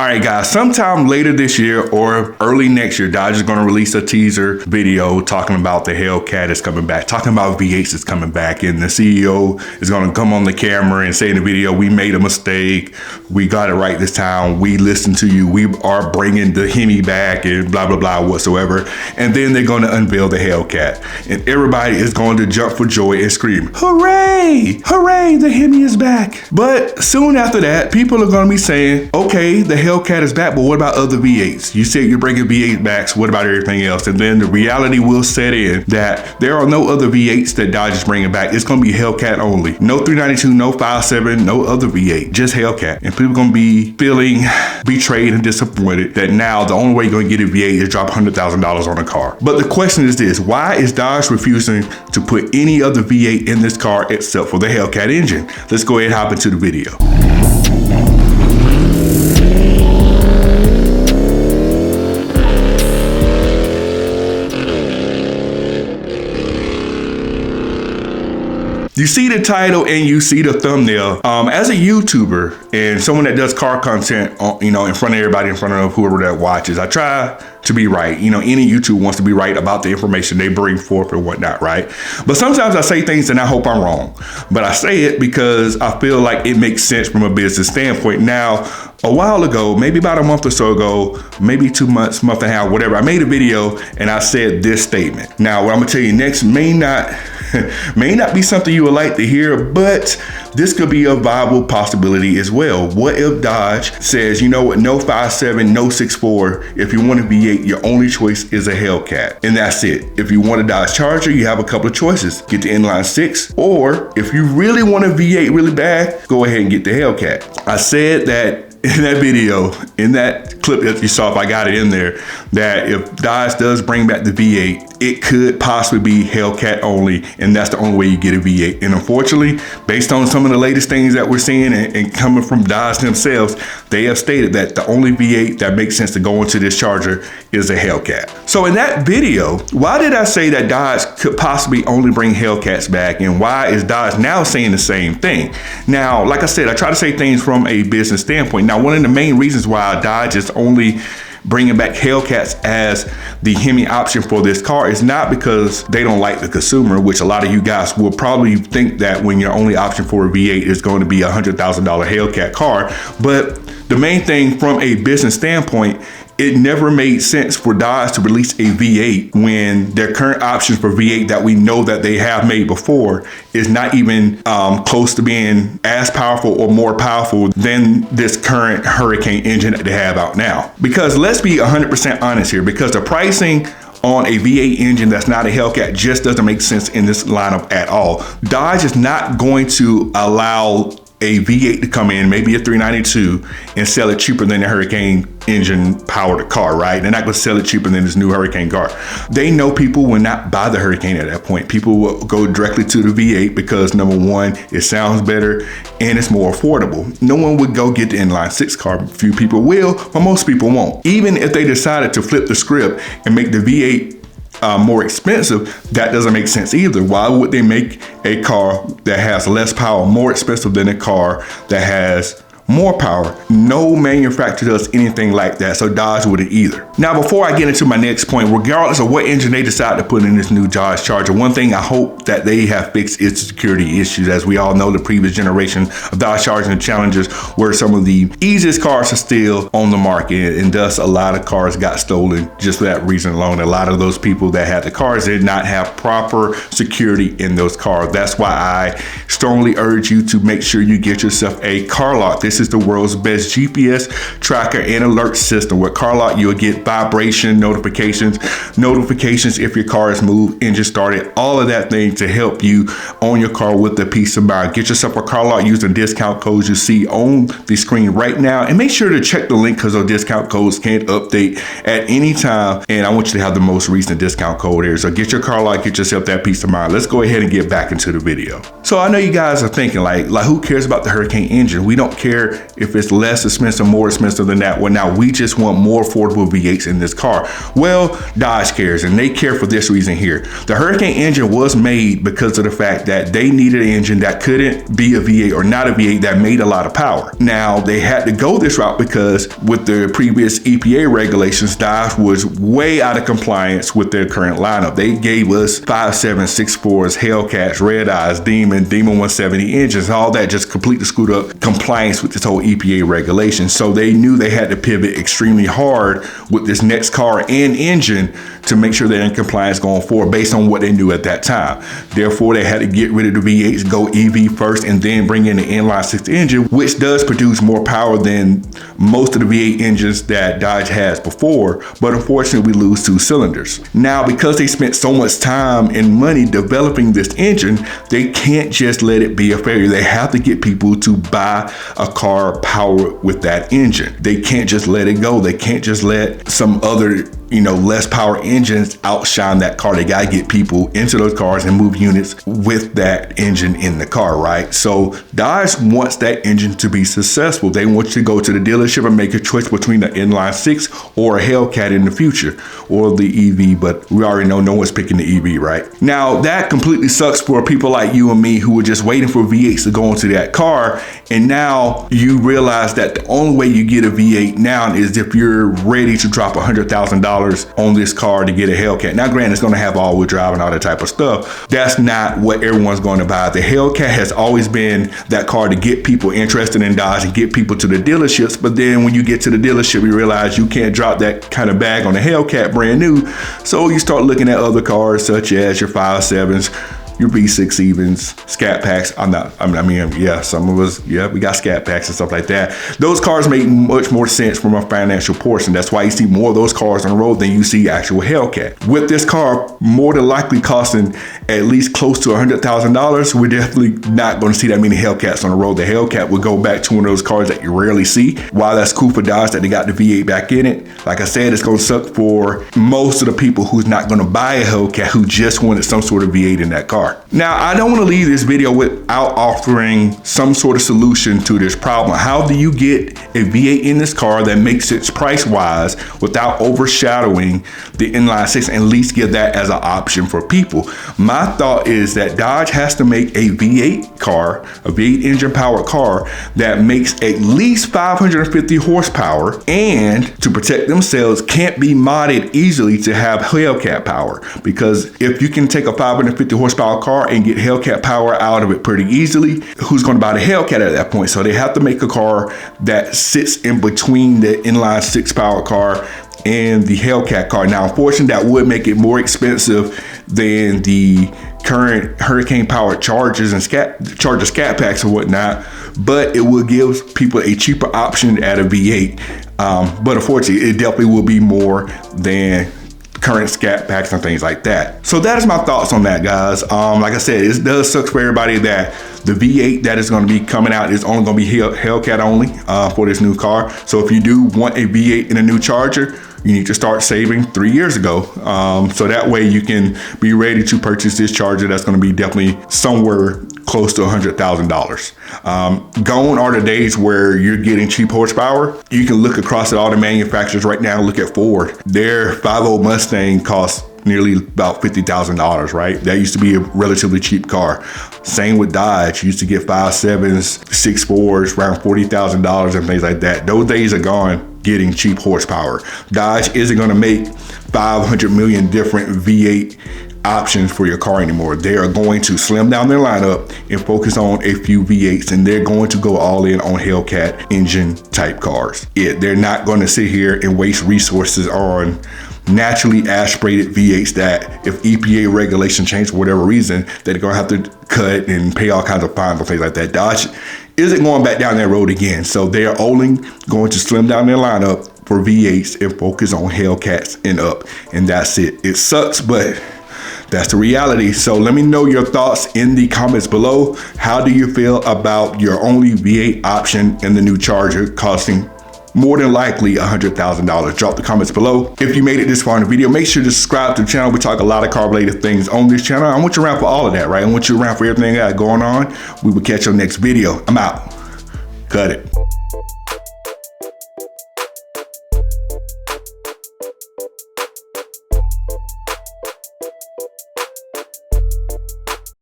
All right, guys, sometime later this year or early next year, Dodge is going to release a teaser video talking about the Hellcat is coming back, talking about V8s is coming back, and the CEO is going to come on the camera and say in the video, we made a mistake, we got it right this time, we listened to you, we are bringing the Hemi back, and blah, blah, blah, whatsoever. And then they're going to unveil the Hellcat, and everybody is going to jump for joy and scream, hooray, hooray, the Hemi is back. But soon after that, people are going to be saying, okay, the Hellcat is back, but what about other V8s? You said you're bringing V8 back, so what about everything else? And then the reality will set in that there are no other V8s that Dodge is bringing back. It's going to be Hellcat only. No 392, no 5.7, no other V8, just Hellcat. And people are going to be feeling betrayed and disappointed that now the only way you're going to get a V8 is drop $100,000 on a car. But the question is this, why is Dodge refusing to put any other V8 in this car except for the Hellcat engine? Let's go ahead and hop into the video. You see the title and you see the thumbnail. As a YouTuber and someone that does car content, in front of everybody, in front of whoever that watches, I try to be right. Any YouTube wants to be right about the information they bring forth and whatnot, right? But sometimes I say things and I hope I'm wrong. But I say it because I feel like it makes sense from a business standpoint. Now, a while ago, maybe about a month or so ago, maybe 2 months, month and a half, whatever, I made a video and I said this statement. Now, what I'm gonna tell you next may not be something you would like to hear, but this could be a viable possibility as well. What if Dodge says, you know what, no 5.7, no 6.4, if you want a V8, your only choice is a Hellcat, and that's it. If you want a Dodge Charger, you have a couple of choices. Get the inline 6, or if you really want a V8 really bad, go ahead and get the Hellcat. I said that in that video, in that clip that you saw, if I got it in there, that if Dodge does bring back the V8, it could possibly be Hellcat only, and that's the only way you get a V8. And unfortunately, based on some of the latest things that we're seeing and coming from Dodge themselves, they have stated that the only V8 that makes sense to go into this Charger is a Hellcat. So in that video, why did I say that Dodge could possibly only bring Hellcats back, and why is Dodge now saying the same thing? Now, like I said, I try to say things from a business standpoint. Now, one of the main reasons why Dodge is only bringing back Hellcats as the Hemi option for this car is not because they don't like the consumer, which a lot of you guys will probably think that when your only option for a V8 is going to be a $100,000 Hellcat car. But the main thing from a business standpoint, it never made sense for Dodge to release a V8 when their current options for V8 that we know that they have made before is not even close to being as powerful or more powerful than this current Hurricane engine that they have out now. Because let's be 100% honest here, because the pricing on a V8 engine that's not a Hellcat just doesn't make sense in this lineup at all. Dodge is not going to allow a V8 to come in, maybe a 392, and sell it cheaper than the Hurricane engine powered car, right? They're not going to sell it cheaper than this new Hurricane car. They know people will not buy the Hurricane at that point. People will go directly to the V8 because, number one, it sounds better and it's more affordable. No one would go get the inline 6 car. Few people will, but most people won't. Even if they decided to flip the script and make the V8 more expensive, that doesn't make sense either. Why would they make a car that has less power more expensive than a car that has more power? No manufacturer does anything like that, so Dodge wouldn't either. Now, before I get into my next point, regardless of what engine they decide to put in this new Dodge Charger, one thing I hope that they have fixed is security issues. As we all know, the previous generation of Dodge Chargers and Challengers were some of the easiest cars to steal on the market, and thus a lot of cars got stolen just for that reason alone. A lot of those people that had the cars did not have proper security in those cars. That's why I strongly urge you to make sure you get yourself a car lock. This is the world's best GPS tracker and alert system. With car lock, you'll get vibration notifications if your car is moved, engine started, all of that thing to help you own your car with the peace of mind. Get yourself a car lock using discount codes you see on the screen right now, and make sure to check the link because those discount codes can't update at any time, and I want you to have the most recent discount code here. So get your car lock, get yourself that peace of mind. Let's go ahead and get back into the video. So I know you guys are thinking like who cares about the Hurricane engine? We don't care care if it's less expensive, more expensive than that. Well, now we just want more affordable V8s in this car. Well, Dodge cares, and they care for this reason here. The Hurricane engine was made because of the fact that they needed an engine that couldn't be a V8 or not a V8 that made a lot of power. Now, they had to go this route because with the previous EPA regulations, Dodge was way out of compliance with their current lineup. They gave us 5.7, 6.4s, Hellcats, Red Eyes, Demon 170 engines. All that just completely screwed up compliance with this whole EPA regulation. So they knew they had to pivot extremely hard with this next car and engine to make sure they're in compliance going forward based on what they knew at that time. Therefore, they had to get rid of the V8s, go EV first, and then bring in the inline six engine, which does produce more power than most of the V8 engines that Dodge has before, but unfortunately we lose 2 cylinders. Now, because they spent so much time and money developing this engine, they can't just let it be a failure. They have to get people to buy a car powered with that engine. They can't just let it go. They can't just let some other less power engines outshine that car. They gotta get people into those cars and move units with that engine in the car, right? So Dodge wants that engine to be successful. They want you to go to the dealership and make a choice between the inline six or a Hellcat in the future, or the EV, but we already know no one's picking the EV, right? Now, that completely sucks for people like you and me who were just waiting for V8s to go into that car, and now you realize that the only way you get a V8 now is if you're ready to drop $100,000 on this car to get a Hellcat. Now, granted, it's going to have all-wheel drive and all that type of stuff. That's not what everyone's going to buy. The Hellcat has always been that car to get people interested in Dodge and get people to the dealerships. But then when you get to the dealership, you realize you can't drop that kind of bag on the Hellcat brand new. So you start looking at other cars such as your 5.7s, your V6 evens, Scat Packs. Some of us, we got Scat Packs and stuff like that. Those cars make much more sense from a financial portion. That's why you see more of those cars on the road than you see actual Hellcat. With this car more than likely costing at least close to $100,000, we're definitely not going to see that many Hellcats on the road. The Hellcat will go back to one of those cars that you rarely see. While that's cool for Dodge that they got the V8 back in it, like I said, it's going to suck for most of the people who's not going to buy a Hellcat who just wanted some sort of V8 in that car. Now, I don't want to leave this video without offering some sort of solution to this problem. How do you get a V8 in this car that makes it price-wise without overshadowing the inline six, and at least give that as an option for people? My thought is that Dodge has to make a V8 car, a V8 engine powered car that makes at least 550 horsepower, and to protect themselves can't be modded easily to have Hellcat power. Because if you can take a 550 horsepower car and get Hellcat power out of it pretty easily, who's going to buy the Hellcat at that point? So they have to make a car that sits in between the inline six power car and the Hellcat car. Now, unfortunately, that would make it more expensive than the current Hurricane powered Chargers and Charger Scat Packs and whatnot, but it will give people a cheaper option at a V8. But unfortunately, it definitely will be more than current Scat Packs and things like that. So that is my thoughts on that, guys. Like I said, it does suck for everybody that the V8 that is going to be coming out is only going to be Hellcat only for this new car. So if you do want a V8 in a new Charger, you need to start saving 3 years ago. So that way you can be ready to purchase this Charger that's going to be definitely somewhere close to $100,000. Gone are the days where you're getting cheap horsepower. You can look across at all the manufacturers right now. Look at Ford. Their 5.0 Mustang costs nearly about $50,000, right? That used to be a relatively cheap car. Same with Dodge. You used to get 5.7s, 6.4s, around $40,000 and things like that. Those days are gone getting cheap horsepower. Dodge isn't going to make 500 million different V8 options for your car anymore. They are going to slim down their lineup and focus on a few V8s, and they're going to go all in on Hellcat engine type cars. They're not going to sit here and waste resources on naturally aspirated V8s that if EPA regulation change for whatever reason, that they're gonna have to cut and pay all kinds of fines and things like that. Dodge isn't going back down that road again. So they are only going to slim down their lineup for V8s and focus on Hellcats and up. And that's it. It sucks, but that's the reality. So let me know your thoughts in the comments below. How do you feel about your only V8 option in the new Charger costing more than likely $100,000? Drop the comments below. If you made it this far in the video, make sure to subscribe to the channel. We talk a lot of car related things on this channel. I want you around for all of that, right? I want you around for everything I got going on. We will catch you on the next video. I'm out. Cut it.